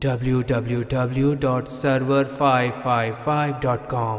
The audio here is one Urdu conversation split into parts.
www.server555.com।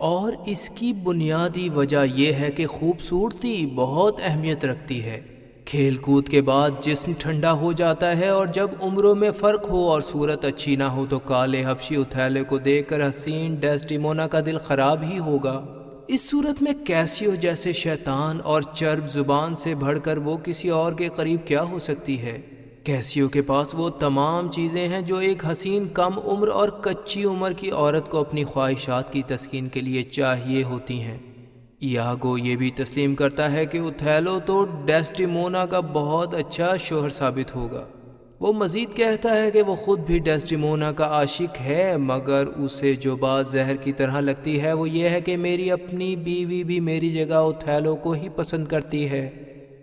اور اس کی بنیادی وجہ یہ ہے کہ خوبصورتی بہت اہمیت رکھتی ہے۔ کھیل کود کے بعد جسم ٹھنڈا ہو جاتا ہے، اور جب عمروں میں فرق ہو اور صورت اچھی نہ ہو تو کالے حبشی اوتھیلو کو دیکھ کر حسین ڈیسڈیمونا کا دل خراب ہی ہوگا۔ اس صورت میں کیسیو جیسے شیطان اور چرب زبان سے بڑھ کر وہ کسی اور کے قریب کیا ہو سکتی ہے؟ کیسیو کے پاس وہ تمام چیزیں ہیں جو ایک حسین کم عمر اور کچی عمر کی عورت کو اپنی خواہشات کی تسکین کے لیے چاہیے ہوتی ہیں۔ ایاگو یہ بھی تسلیم کرتا ہے کہ اوتھیلو تو ڈیسڈیمونا کا بہت اچھا شوہر ثابت ہوگا۔ وہ مزید کہتا ہے کہ وہ خود بھی ڈیسڈیمونا کا عاشق ہے، مگر اسے جو بات زہر کی طرح لگتی ہے وہ یہ ہے کہ میری اپنی بیوی بھی میری جگہ اوتھیلو کو ہی پسند کرتی ہے۔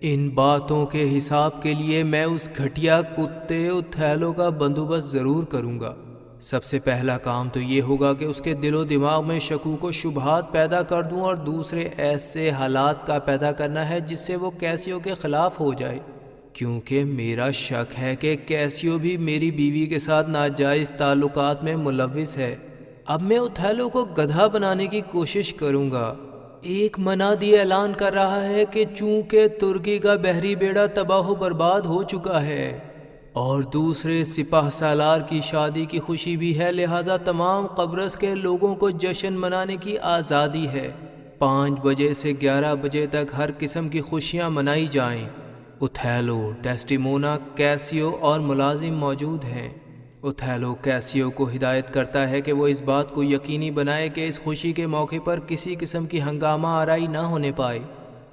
ان باتوں کے حساب کے لیے میں اس گھٹیا کتے اوتھیلو کا بندوبست ضرور کروں گا۔ سب سے پہلا کام تو یہ ہوگا کہ اس کے دل و دماغ میں شکوک و شبہات پیدا کر دوں، اور دوسرے ایسے حالات کا پیدا کرنا ہے جس سے وہ کیسیو کے خلاف ہو جائے، کیونکہ میرا شک ہے کہ کیسیو بھی میری بیوی کے ساتھ ناجائز تعلقات میں ملوث ہے۔ اب میں اوتھیلو کو گدھا بنانے کی کوشش کروں گا۔ ایک منادی اعلان کر رہا ہے کہ چونکہ ترکی کا بحری بیڑا تباہ و برباد ہو چکا ہے اور دوسرے سپاہ سالار کی شادی کی خوشی بھی ہے، لہٰذا تمام قبرص کے لوگوں کو جشن منانے کی آزادی ہے۔ 5 بجے سے 11 بجے تک ہر قسم کی خوشیاں منائی جائیں۔ اوتھیلو، ڈیسڈیمونا، کیسیو اور ملازم موجود ہیں۔ اوتھیلو کیسیو کو ہدایت کرتا ہے کہ وہ اس بات کو یقینی بنائے کہ اس خوشی کے موقع پر کسی قسم کی ہنگامہ آرائی نہ ہونے پائے۔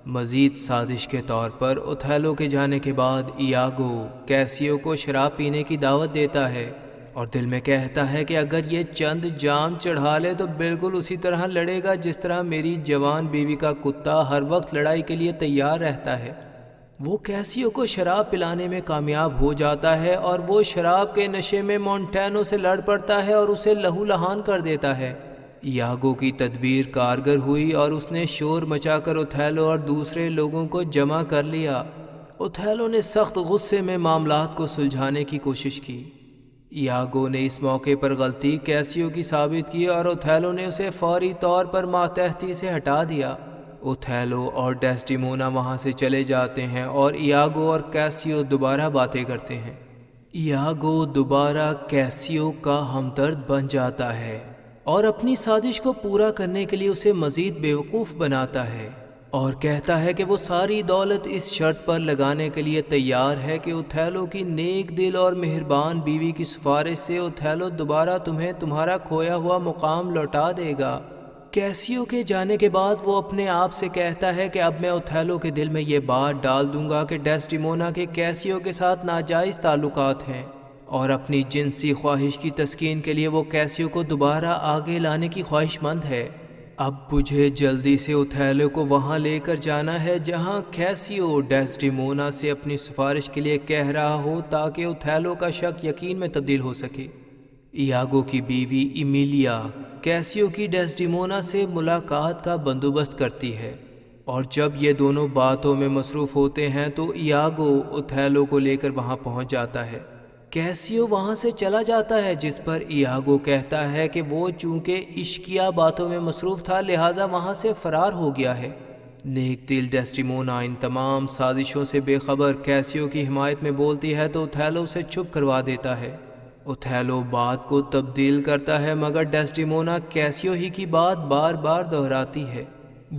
مزید سازش کے طور پر اوتھیلو کے جانے کے بعد ایاگو کیسیو کو شراب پینے کی دعوت دیتا ہے اور دل میں کہتا ہے کہ اگر یہ چند جام چڑھا لے تو بالکل اسی طرح لڑے گا جس طرح میری جوان بیوی کا کتا ہر وقت لڑائی کے لیے تیار رہتا ہے۔ وہ کیسیو کو شراب پلانے میں کامیاب ہو جاتا ہے اور وہ شراب کے نشے میں مونٹینو سے لڑ پڑتا ہے اور اسے لہو لہان کر دیتا ہے۔ ایاگو کی تدبیر کارگر ہوئی اور اس نے شور مچا کر اوتھیلو اور دوسرے لوگوں کو جمع کر لیا۔ اوتھیلو نے سخت غصے میں معاملات کو سلجھانے کی کوشش کی۔ ایاگو نے اس موقع پر غلطی کیسیو کی ثابت کی اور اوتھیلو نے اسے فوری طور پر ماتحتی سے ہٹا دیا۔ اوتھیلو اور ڈیسڈیمونا وہاں سے چلے جاتے ہیں اور ایاگو اور کیسیو دوبارہ باتیں کرتے ہیں۔ ایاگو دوبارہ کیسیو کا ہمدرد بن جاتا ہے اور اپنی سازش کو پورا کرنے کے لیے اسے مزید بیوقوف بناتا ہے اور کہتا ہے کہ وہ ساری دولت اس شرط پر لگانے کے لیے تیار ہے کہ اوتھیلو کی نیک دل اور مہربان بیوی کی سفارش سے اوتھیلو دوبارہ تمہیں تمہارا کھویا ہوا مقام لوٹا دے گا۔ کیسیو کے جانے کے بعد وہ اپنے آپ سے کہتا ہے کہ اب میں اوتھیلو کے دل میں یہ بات ڈال دوں گا کہ ڈیسڈیمونا کے کیسیو کے ساتھ ناجائز تعلقات ہیں اور اپنی جنسی خواہش کی تسکین کے لیے وہ کیسیو کو دوبارہ آگے لانے کی خواہش مند ہے۔ اب مجھے جلدی سے اوتھیلو کو وہاں لے کر جانا ہے جہاں کیسیو ڈیسڈیمونا سے اپنی سفارش کے لیے کہہ رہا ہو تاکہ اوتھیلو کا شک یقین میں تبدیل ہو سکے۔ ایاگو کی بیوی ایمیلیا کیسیو کی ڈیسڈیمونا سے ملاقات کا بندوبست کرتی ہے اور جب یہ دونوں باتوں میں مصروف ہوتے ہیں تو ایاگو اوتھیلو کو لے کر وہاں پہنچ جاتا ہے۔ کیسیو وہاں سے چلا جاتا ہے جس پر ایاگو کہتا ہے کہ وہ چونکہ عشقیہ باتوں میں مصروف تھا لہٰذا وہاں سے فرار ہو گیا ہے۔ نیک دل ڈیسڈیمونا ان تمام سازشوں سے بے خبر کیسیو کی حمایت میں بولتی ہے تو اوتھیلو اسے چپ کروا دیتا ہے۔ اوتھیلو بات کو تبدیل کرتا ہے مگر ڈیسڈیمونا کیسیو ہی کی بات بار بار دہراتی ہے۔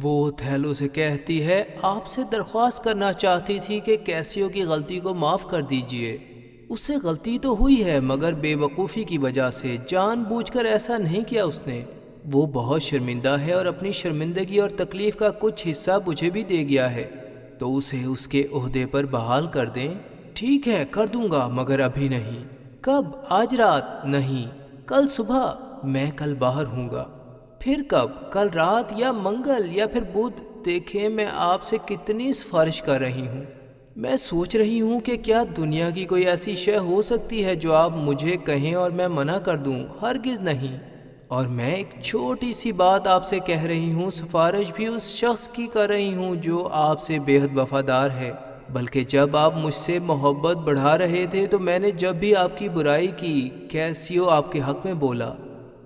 وہ اوتھیلو سے کہتی ہے آپ سے درخواست کرنا چاہتی تھی کہ کیسیو کی غلطی کو معاف کر دیجئے۔ اس سے غلطی تو ہوئی ہے مگر بے وقوفی کی وجہ سے، جان بوجھ کر ایسا نہیں کیا اس نے۔ وہ بہت شرمندہ ہے اور اپنی شرمندگی اور تکلیف کا کچھ حصہ مجھے بھی دے گیا ہے، تو اسے اس کے عہدے پر بحال کر دیں۔ ٹھیک ہے کر دوں گا مگر ابھی نہیں۔ کب؟ آج رات؟ نہیں، کل صبح۔ میں کل باہر ہوں گا۔ پھر کب؟ کل رات یا منگل یا پھر بدھ؟ دیکھیں میں آپ سے کتنی سفارش کر رہی ہوں۔ میں سوچ رہی ہوں کہ کیا دنیا کی کوئی ایسی شے ہو سکتی ہے جو آپ مجھے کہیں اور میں منع کر دوں؟ ہرگز نہیں۔ اور میں ایک چھوٹی سی بات آپ سے کہہ رہی ہوں، سفارش بھی اس شخص کی کر رہی ہوں جو آپ سے بے حد وفادار ہے، بلکہ جب آپ مجھ سے محبت بڑھا رہے تھے تو میں نے جب بھی آپ کی برائی کی کیسیو آپ کے حق میں بولا،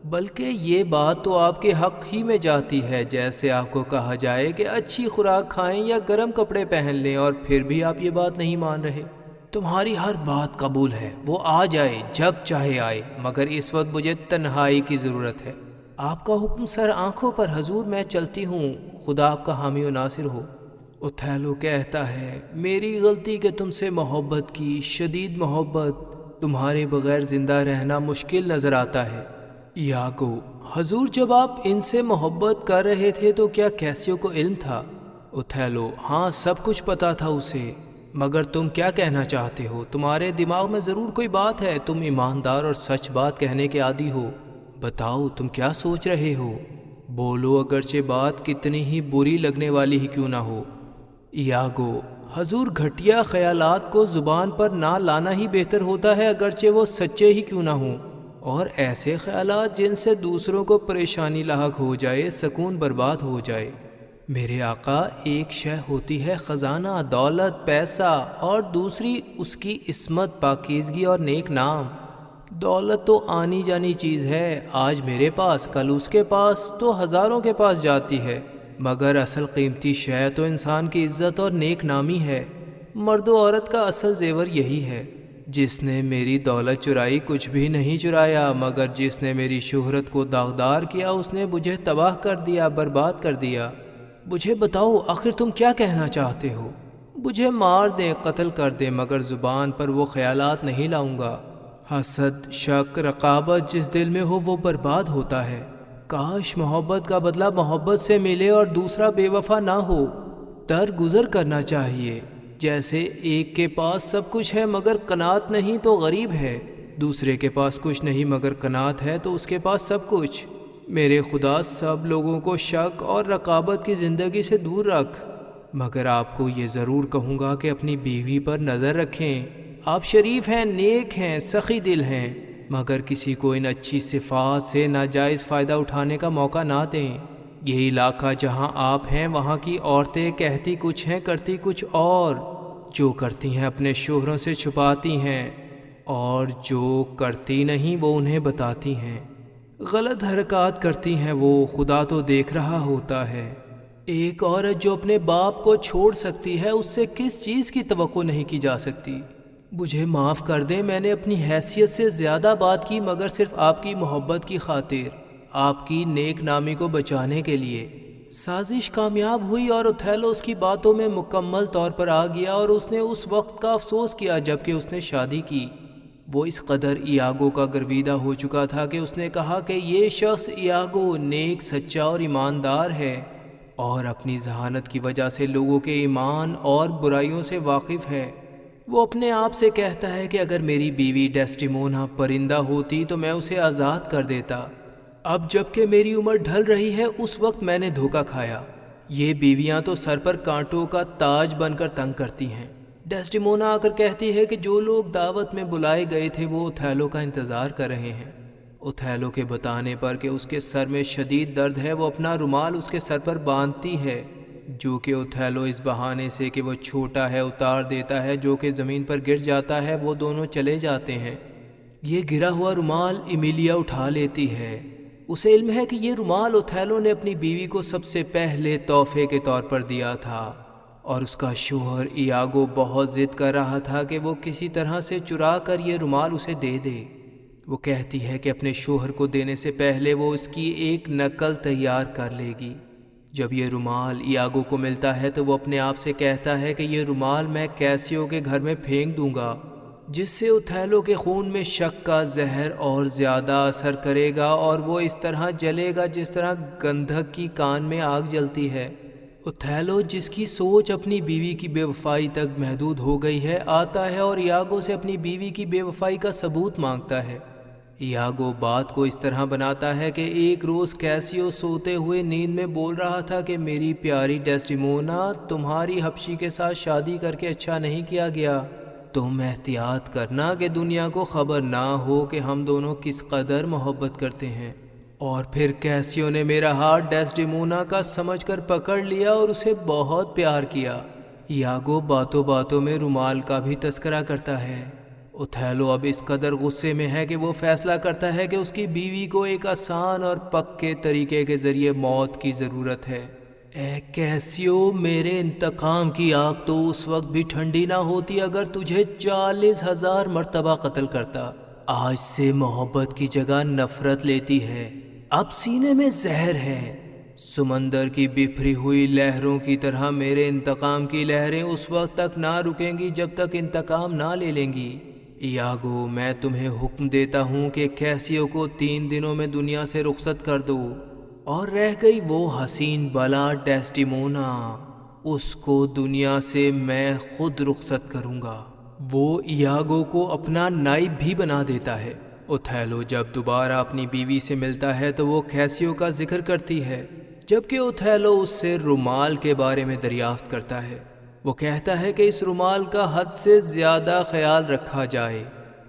بلکہ یہ بات تو آپ کے حق ہی میں جاتی ہے، جیسے آپ کو کہا جائے کہ اچھی خوراک کھائیں یا گرم کپڑے پہن لیں، اور پھر بھی آپ یہ بات نہیں مان رہے۔ تمہاری ہر بات قبول ہے، وہ آ جائے جب چاہے آئے، مگر اس وقت مجھے تنہائی کی ضرورت ہے۔ آپ کا حکم سر آنکھوں پر حضور، میں چلتی ہوں، خدا آپ کا حامی و ناصر ہو۔ اوتھیلو کہتا ہے، میری غلطی کہ تم سے محبت کی، شدید محبت، تمہارے بغیر زندہ رہنا مشکل نظر آتا ہے۔ یاگو، حضور جب آپ ان سے محبت کر رہے تھے تو کیا کیسیو کو علم تھا؟ اوتھیلو، ہاں سب کچھ پتا تھا اسے، مگر تم کیا کہنا چاہتے ہو؟ تمہارے دماغ میں ضرور کوئی بات ہے، تم ایماندار اور سچ بات کہنے کے عادی ہو، بتاؤ تم کیا سوچ رہے ہو؟ بولو، اگرچہ بات کتنی ہی بری لگنے والی ہی کیوں نہ ہو۔ یاگو، حضور گھٹیا خیالات کو زبان پر نہ لانا ہی بہتر ہوتا ہے، اگرچہ وہ سچے ہی کیوں نہ ہوں، اور ایسے خیالات جن سے دوسروں کو پریشانی لاحق ہو جائے، سکون برباد ہو جائے۔ میرے آقا، ایک شے ہوتی ہے خزانہ، دولت، پیسہ، اور دوسری اس کی عصمت، پاکیزگی اور نیک نام۔ دولت تو آنی جانی چیز ہے، آج میرے پاس، کل اس کے پاس، تو ہزاروں کے پاس جاتی ہے، مگر اصل قیمتی شے تو انسان کی عزت اور نیک نامی ہے۔ مرد و عورت کا اصل زیور یہی ہے۔ جس نے میری دولت چرائی کچھ بھی نہیں چرایا، مگر جس نے میری شہرت کو داغدار کیا اس نے مجھے تباہ کر دیا، برباد کر دیا۔ مجھے بتاؤ، آخر تم کیا کہنا چاہتے ہو؟ مجھے مار دیں، قتل کر دیں، مگر زبان پر وہ خیالات نہیں لاؤں گا۔ حسد، شک، رقابت جس دل میں ہو وہ برباد ہوتا ہے۔ کاش محبت کا بدلہ محبت سے ملے اور دوسرا بے وفا نہ ہو۔ درگزر کرنا چاہیے، جیسے ایک کے پاس سب کچھ ہے مگر قناعت نہیں تو غریب ہے، دوسرے کے پاس کچھ نہیں مگر قناعت ہے تو اس کے پاس سب کچھ۔ میرے خدا، سب لوگوں کو شک اور رقابت کی زندگی سے دور رکھ، مگر آپ کو یہ ضرور کہوں گا کہ اپنی بیوی پر نظر رکھیں۔ آپ شریف ہیں، نیک ہیں، سخی دل ہیں، مگر کسی کو ان اچھی صفات سے ناجائز فائدہ اٹھانے کا موقع نہ دیں۔ یہ علاقہ جہاں آپ ہیں وہاں کی عورتیں کہتی کچھ ہیں، کرتی کچھ اور، جو کرتی ہیں اپنے شوہروں سے چھپاتی ہیں، اور جو کرتی نہیں وہ انہیں بتاتی ہیں۔ غلط حرکات کرتی ہیں وہ، خدا تو دیکھ رہا ہوتا ہے۔ ایک عورت جو اپنے باپ کو چھوڑ سکتی ہے، اس سے کس چیز کی توقع نہیں کی جا سکتی؟ مجھے معاف کر دیں، میں نے اپنی حیثیت سے زیادہ بات کی، مگر صرف آپ کی محبت کی خاطر، آپ کی نیک نامی کو بچانے کے لیے۔ سازش کامیاب ہوئی اور اوتھیلو اس کی باتوں میں مکمل طور پر آ گیا، اور اس نے اس وقت کا افسوس کیا جب کہ اس نے شادی کی۔ وہ اس قدر ایاگو کا گرویدہ ہو چکا تھا کہ اس نے کہا کہ یہ شخص ایاگو نیک، سچا اور ایماندار ہے، اور اپنی ذہانت کی وجہ سے لوگوں کے ایمان اور برائیوں سے واقف ہے۔ وہ اپنے آپ سے کہتا ہے کہ اگر میری بیوی ڈیسٹیمونا پرندہ ہوتی تو میں اسے آزاد کر دیتا۔ اب جب کہ میری عمر ڈھل رہی ہے، اس وقت میں نے دھوکہ کھایا۔ یہ بیویاں تو سر پر کانٹوں کا تاج بن کر تنگ کرتی ہیں۔ ڈیسٹیمونا آ کر کہتی ہے کہ جو لوگ دعوت میں بلائے گئے تھے وہ اوتھیلو کا انتظار کر رہے ہیں۔ اوتھیلو کے بتانے پر کہ اس کے سر میں شدید درد ہے، وہ اپنا رومال اس کے سر پر باندھتی ہے، جو کہ اوتھیلو اس بہانے سے کہ وہ چھوٹا ہے اتار دیتا ہے، جو کہ زمین پر گر جاتا ہے۔ وہ دونوں چلے جاتے ہیں۔ یہ گرا ہوا رومال ایمیلیا اٹھا لیتی ہے۔ اسے علم ہے کہ یہ رومال اوتھیلو نے اپنی بیوی کو سب سے پہلے تحفے کے طور پر دیا تھا، اور اس کا شوہر ایاگو بہت ضد کر رہا تھا کہ وہ کسی طرح سے چرا کر یہ رومال اسے دے دے۔ وہ کہتی ہے کہ اپنے شوہر کو دینے سے پہلے وہ اس کی ایک نقل تیار کر لے گی۔ جب یہ رومال ایاگو کو ملتا ہے تو وہ اپنے آپ سے کہتا ہے کہ یہ رومال میں کیسیو کے گھر میں پھینک دوں گا، جس سے اوتھیلو کے خون میں شک کا زہر اور زیادہ اثر کرے گا، اور وہ اس طرح جلے گا جس طرح گندھک کی کان میں آگ جلتی ہے۔ اوتھیلو، جس کی سوچ اپنی بیوی کی بے وفائی تک محدود ہو گئی ہے، آتا ہے اور ایاگو سے اپنی بیوی کی بے وفائی کا ثبوت مانگتا ہے۔ ایاگو بات کو اس طرح بناتا ہے کہ ایک روز کیسیو سوتے ہوئے نیند میں بول رہا تھا کہ میری پیاری ڈیسٹیمونا، تمہاری حبشی کے ساتھ شادی کر کے اچھا نہیں کیا گیا۔ تم احتیاط کرنا کہ دنیا کو خبر نہ ہو کہ ہم دونوں کس قدر محبت کرتے ہیں۔ اور پھر کیسیو نے میرا ہاتھ ڈیسڈیمونا کا سمجھ کر پکڑ لیا اور اسے بہت پیار کیا۔ ایاگو باتوں باتوں میں رومال کا بھی تذکرہ کرتا ہے۔ اوتھیلو اب اس قدر غصے میں ہے کہ وہ فیصلہ کرتا ہے کہ اس کی بیوی کو ایک آسان اور پکے طریقے کے ذریعے موت کی ضرورت ہے۔ اے کیسیو، میرے انتقام کی آگ تو اس وقت بھی ٹھنڈی نہ ہوتی اگر تجھے 40,000 مرتبہ قتل کرتا۔ آج سے محبت کی جگہ نفرت لیتی ہے، اب سینے میں زہر ہے۔ سمندر کی بکھری ہوئی لہروں کی طرح میرے انتقام کی لہریں اس وقت تک نہ رکیں گی جب تک انتقام نہ لے لیں گی۔ ایاگو، میں تمہیں حکم دیتا ہوں کہ کیسیو کو 3 دنوں میں دنیا سے رخصت کر دو، اور رہ گئی وہ حسین بلا ڈیسڈیمونا، اس کو دنیا سے میں خود رخصت کروں گا۔ وہ ایاگو کو اپنا نائب بھی بنا دیتا ہے۔ اوتھیلو جب دوبارہ اپنی بیوی سے ملتا ہے تو وہ کیسیو کا ذکر کرتی ہے، جبکہ اوتھیلو اس سے رومال کے بارے میں دریافت کرتا ہے۔ وہ کہتا ہے کہ اس رومال کا حد سے زیادہ خیال رکھا جائے،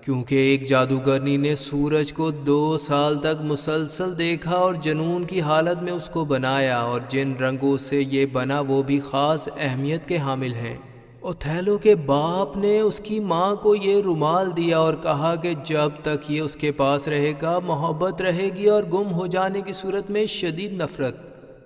کیونکہ ایک جادوگرنی نے سورج کو 2 سال تک مسلسل دیکھا اور جنون کی حالت میں اس کو بنایا، اور جن رنگوں سے یہ بنا وہ بھی خاص اہمیت کے حامل ہیں۔ اوتھیلو کے باپ نے اس کی ماں کو یہ رومال دیا اور کہا کہ جب تک یہ اس کے پاس رہے گا محبت رہے گی اور گم ہو جانے کی صورت میں شدید نفرت۔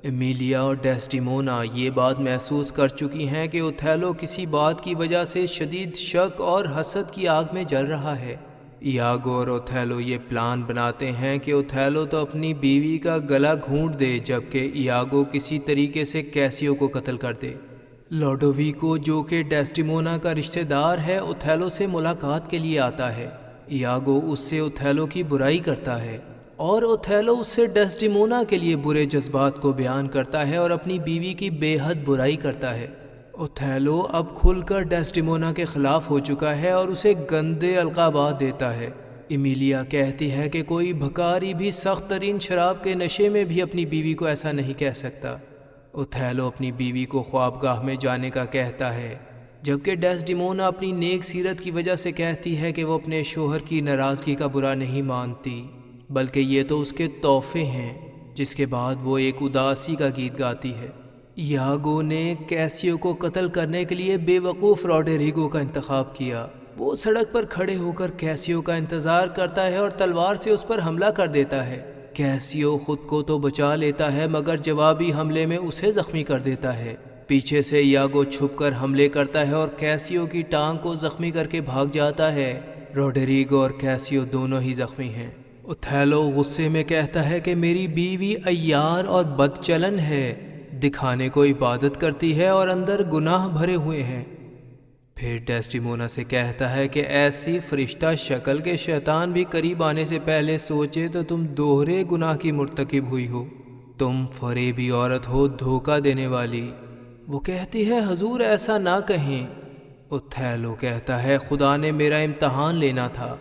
ایمیلیا اور ڈیسڈیمونا یہ بات محسوس کر چکی ہیں کہ اوتھیلو کسی بات کی وجہ سے شدید شک اور حسد کی آگ میں جل رہا ہے۔ ایاگو اور اوتھیلو یہ پلان بناتے ہیں کہ اوتھیلو تو اپنی بیوی کا گلا گھونٹ دے جبکہ ایاگو کسی طریقے سے کیسیو کو قتل کر دے۔ لوڈویکو، جو کہ ڈیسڈیمونا کا رشتہ دار ہے، اوتھیلو سے ملاقات کے لیے آتا ہے۔ ایاگو اس سے اوتھیلو کی برائی کرتا ہے اور اوتھیلو اس سے ڈیسڈیمونا کے لیے برے جذبات کو بیان کرتا ہے اور اپنی بیوی کی بے حد برائی کرتا ہے۔ اوتھیلو اب کھل کر ڈیسڈیمونا کے خلاف ہو چکا ہے اور اسے گندے القابات دیتا ہے۔ ایمیلیا کہتی ہے کہ کوئی بھکاری بھی سخت ترین شراب کے نشے میں بھی اپنی بیوی کو ایسا نہیں کہہ سکتا۔ اوتھیلو اپنی بیوی کو خوابگاہ میں جانے کا کہتا ہے، جبکہ ڈیسڈیمونا اپنی نیک سیرت کی وجہ سے کہتی ہے کہ وہ اپنے شوہر کی ناراضگی کا برا نہیں مانتی، بلکہ یہ تو اس کے تحفے ہیں، جس کے بعد وہ ایک اداسی کا گیت گاتی ہے۔ ایاگو نے کیسیو کو قتل کرنے کے لیے بے وقوف روڈریگو کا انتخاب کیا۔ وہ سڑک پر کھڑے ہو کر کیسیو کا انتظار کرتا ہے اور تلوار سے اس پر حملہ کر دیتا ہے۔ کیسیو خود کو تو بچا لیتا ہے مگر جوابی حملے میں اسے زخمی کر دیتا ہے۔ پیچھے سے ایاگو چھپ کر حملے کرتا ہے اور کیسیو کی ٹانگ کو زخمی کر کے بھاگ جاتا ہے۔ روڈریگو اور کیسیو دونوں ہی زخمی ہیں۔ اوتھیلو غصے میں کہتا ہے کہ میری بیوی عیار اور بد چلن ہے، دکھانے کو عبادت کرتی ہے اور اندر گناہ بھرے ہوئے ہیں۔ پھر ڈیسڈیمونا سے کہتا ہے کہ ایسی فرشتہ شکل کے شیطان بھی قریب آنے سے پہلے سوچے تو تم دوہرے گناہ کی مرتکب ہوئی ہو، تم فریبی عورت ہو، دھوکہ دینے والی۔ وہ کہتی ہے حضور ایسا نہ کہیں۔ اوتھیلو کہتا ہے خدا نے میرا امتحان لینا تھا،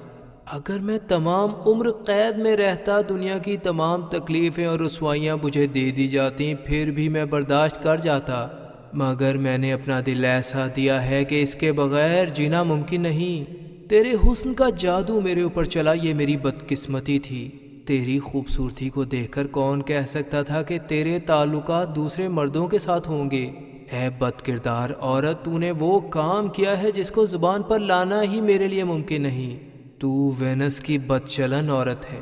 اگر میں تمام عمر قید میں رہتا دنیا کی تمام تکلیفیں اور رسوائیاں مجھے دے دی جاتی پھر بھی میں برداشت کر جاتا، مگر میں نے اپنا دل ایسا دیا ہے کہ اس کے بغیر جینا ممکن نہیں۔ تیرے حسن کا جادو میرے اوپر چلا، یہ میری بدقسمتی تھی۔ تیری خوبصورتی کو دیکھ کر کون کہہ سکتا تھا کہ تیرے تعلقات دوسرے مردوں کے ساتھ ہوں گے؟ اے بد کردار عورت، تو نے وہ کام کیا ہے جس کو زبان پر لانا ہی میرے لیے ممکن نہیں۔ تو وینس کی بد چلن عورت ہے۔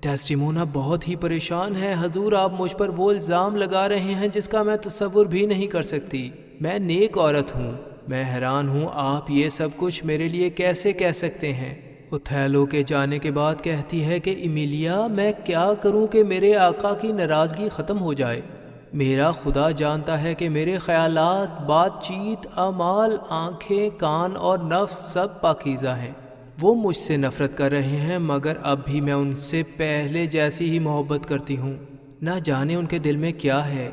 ڈیسڈیمونا بہت ہی پریشان ہے۔ حضور آپ مجھ پر وہ الزام لگا رہے ہیں جس کا میں تصور بھی نہیں کر سکتی۔ میں نیک عورت ہوں، میں حیران ہوں آپ یہ سب کچھ میرے لیے کیسے کہہ سکتے ہیں۔ اوتھیلو کے جانے کے بعد کہتی ہے کہ ایمیلیا میں کیا کروں کہ میرے آقا کی ناراضگی ختم ہو جائے؟ میرا خدا جانتا ہے کہ میرے خیالات، بات چیت، اعمال، آنکھیں، کان اور نفس سب پاکیزہ ہیں۔ وہ مجھ سے نفرت کر رہے ہیں مگر اب بھی میں ان سے پہلے جیسی ہی محبت کرتی ہوں۔ نہ جانے ان کے دل میں کیا ہے۔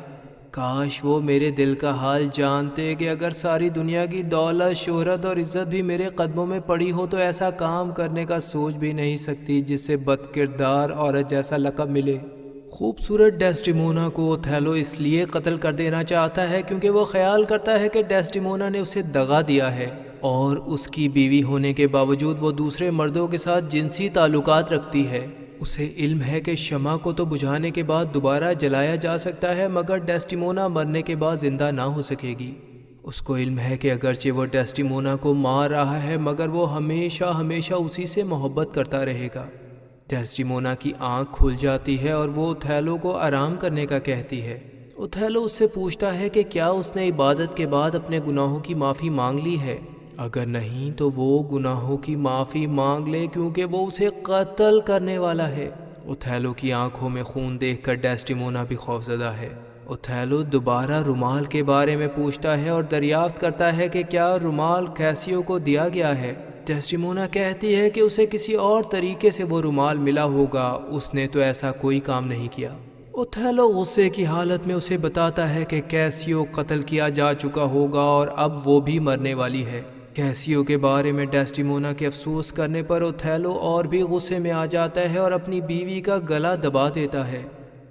کاش وہ میرے دل کا حال جانتے کہ اگر ساری دنیا کی دولت، شہرت اور عزت بھی میرے قدموں میں پڑی ہو تو ایسا کام کرنے کا سوچ بھی نہیں سکتی جس سے بد کردار عورت جیسا لقب ملے۔ خوبصورت ڈیسڈیمونا کو اوتھیلو اس لیے قتل کر دینا چاہتا ہے کیونکہ وہ خیال کرتا ہے کہ ڈیسڈیمونا نے اسے دغا دیا ہے اور اس کی بیوی ہونے کے باوجود وہ دوسرے مردوں کے ساتھ جنسی تعلقات رکھتی ہے اسے علم ہے کہ شمع کو تو بجھانے کے بعد دوبارہ جلایا جا سکتا ہے، مگر ڈیسٹیمونا مرنے کے بعد زندہ نہ ہو سکے گی۔ اس کو علم ہے کہ اگرچہ وہ ڈیسٹیمونا کو مار رہا ہے مگر وہ ہمیشہ ہمیشہ اسی سے محبت کرتا رہے گا۔ ڈیسٹیمونا کی آنکھ کھل جاتی ہے اور وہ اوتھیلو کو آرام کرنے کا کہتی ہے۔ اوتھیلو اس سے پوچھتا ہے کہ کیا اس نے عبادت کے بعد اپنے گناہوں کی معافی مانگ لی ہے؟ اگر نہیں تو وہ گناہوں کی معافی مانگ لے کیونکہ وہ اسے قتل کرنے والا ہے۔ اوتھیلو کی آنکھوں میں خون دیکھ کر ڈیسٹیمونا بھی خوفزدہ ہے۔ اوتھیلو دوبارہ رومال کے بارے میں پوچھتا ہے اور دریافت کرتا ہے کہ کیا رومال کیسیو کو دیا گیا ہے۔ ڈیسٹیمونا کہتی ہے کہ اسے کسی اور طریقے سے وہ رومال ملا ہوگا، اس نے تو ایسا کوئی کام نہیں کیا۔ اوتھیلو غصے کی حالت میں اسے بتاتا ہے کہ کیسیو قتل کیا جا چکا ہوگا اور اب وہ بھی مرنے والی ہے۔ کیسیو کے بارے میں ڈیسٹیمونا کے افسوس کرنے پر اوتھیلو اور بھی غصے میں آ جاتا ہے اور اپنی بیوی کا گلا دبا دیتا ہے۔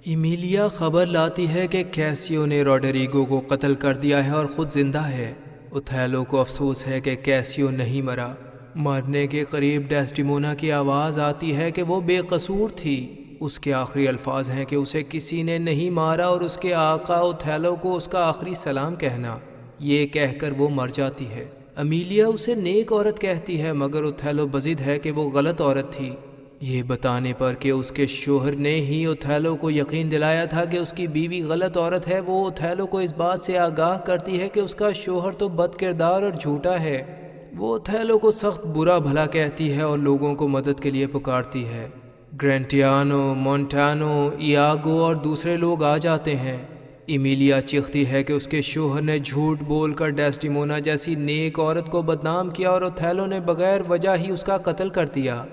ایمیلیا خبر لاتی ہے کہ کیسیو نے روڈریگو کو قتل کر دیا ہے اور خود زندہ ہے۔ اوتھیلو کو افسوس ہے کہ کیسیو نہیں مرا۔ مرنے کے قریب ڈیسٹیمونا کی آواز آتی ہے کہ وہ بے قصور تھی۔ اس کے آخری الفاظ ہیں کہ اسے کسی نے نہیں مارا اور اس کے آقا اوتھیلو کو اس کا آخری سلام کہنا۔ یہ کہہ کر وہ مر جاتی ہے۔ امیلیا اسے نیک عورت کہتی ہے مگر اوتھیلو بضد ہے کہ وہ غلط عورت تھی۔ یہ بتانے پر کہ اس کے شوہر نے ہی اوتھیلو کو یقین دلایا تھا کہ اس کی بیوی غلط عورت ہے، وہ اوتھیلو کو اس بات سے آگاہ کرتی ہے کہ اس کا شوہر تو بد کردار اور جھوٹا ہے۔ وہ اوتھیلو کو سخت برا بھلا کہتی ہے اور لوگوں کو مدد کے لیے پکارتی ہے۔ گرینٹیانو، مونٹانو، ایاگو اور دوسرے لوگ آ جاتے ہیں۔ ایمیلیا چیختی ہے کہ اس کے شوہر نے جھوٹ بول کر ڈیسٹیمونا جیسی نیک عورت کو بدنام کیا اور اوتھیلو نے بغیر وجہ ہی اس کا قتل کر دیا۔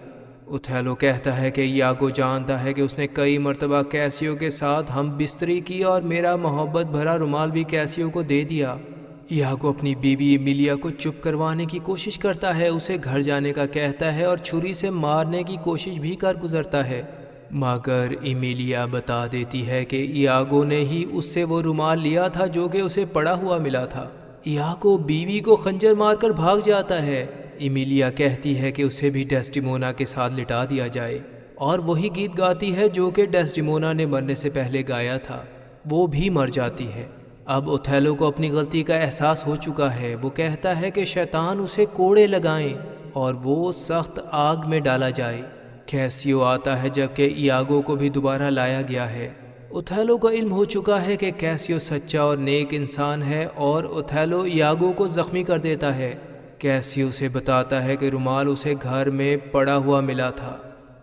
اوتھیلو کہتا ہے کہ ایاگو جانتا ہے کہ اس نے کئی مرتبہ کیسیو کے ساتھ ہم بستری کی اور میرا محبت بھرا رومال بھی کیسیو کو دے دیا۔ ایاگو اپنی بیوی ایمیلیا کو چپ کروانے کی کوشش کرتا ہے، اسے گھر جانے کا کہتا ہے اور چھری سے مارنے کی کوشش بھی کر گزرتا ہے، مگر ایمیلیا بتا دیتی ہے کہ ایاگو نے ہی اس سے وہ رومال لیا تھا جو کہ اسے پڑا ہوا ملا تھا۔ ایاگو بیوی کو خنجر مار کر بھاگ جاتا ہے۔ ایمیلیا کہتی ہے کہ اسے بھی ڈیسٹیمونا کے ساتھ لٹا دیا جائے اور وہی گیت گاتی ہے جو کہ ڈیسٹیمونا نے مرنے سے پہلے گایا تھا۔ وہ بھی مر جاتی ہے۔ اب اوتھیلو کو اپنی غلطی کا احساس ہو چکا ہے۔ وہ کہتا ہے کہ شیطان اسے کوڑے لگائیں اور وہ سخت آگ میں ڈالا جائے۔ کیسیو آتا ہے جبکہ ایاگو کو بھی دوبارہ لایا گیا ہے۔ اوتھیلو کو علم ہو چکا ہے کہ کیسیو سچا اور نیک انسان ہے اور اوتھیلو ایاگو کو زخمی کر دیتا ہے۔ کیسیو سے بتاتا ہے کہ رومال اسے گھر میں پڑا ہوا ملا تھا۔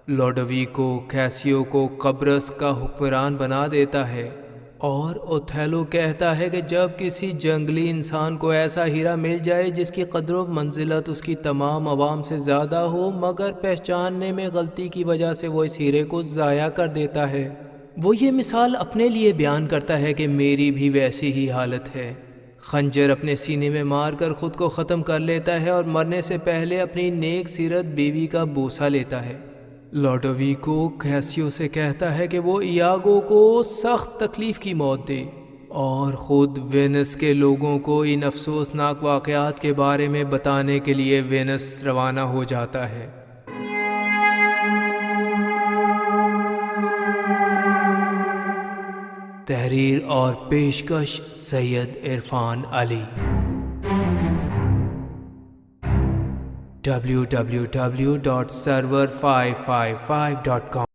لوڈویکو کیسیو کو قبرص کا حکمران بنا دیتا ہے اور اوتھیلو کہتا ہے کہ جب کسی جنگلی انسان کو ایسا ہیرا مل جائے جس کی قدر و منزلت اس کی تمام عوام سے زیادہ ہو مگر پہچاننے میں غلطی کی وجہ سے وہ اس ہیرے کو ضائع کر دیتا ہے، وہ یہ مثال اپنے لیے بیان کرتا ہے کہ میری بھی ویسی ہی حالت ہے۔ خنجر اپنے سینے میں مار کر خود کو ختم کر لیتا ہے اور مرنے سے پہلے اپنی نیک سیرت بیوی کا بوسہ لیتا ہے۔ لوڈویکو کیسیو سے کہتا ہے کہ وہ ایاگو کو سخت تکلیف کی موت دے اور خود وینس کے لوگوں کو ان افسوسناک واقعات کے بارے میں بتانے کے لیے وینس روانہ ہو جاتا ہے۔ تحریر اور پیشکش سید عرفان علی، www.server555.com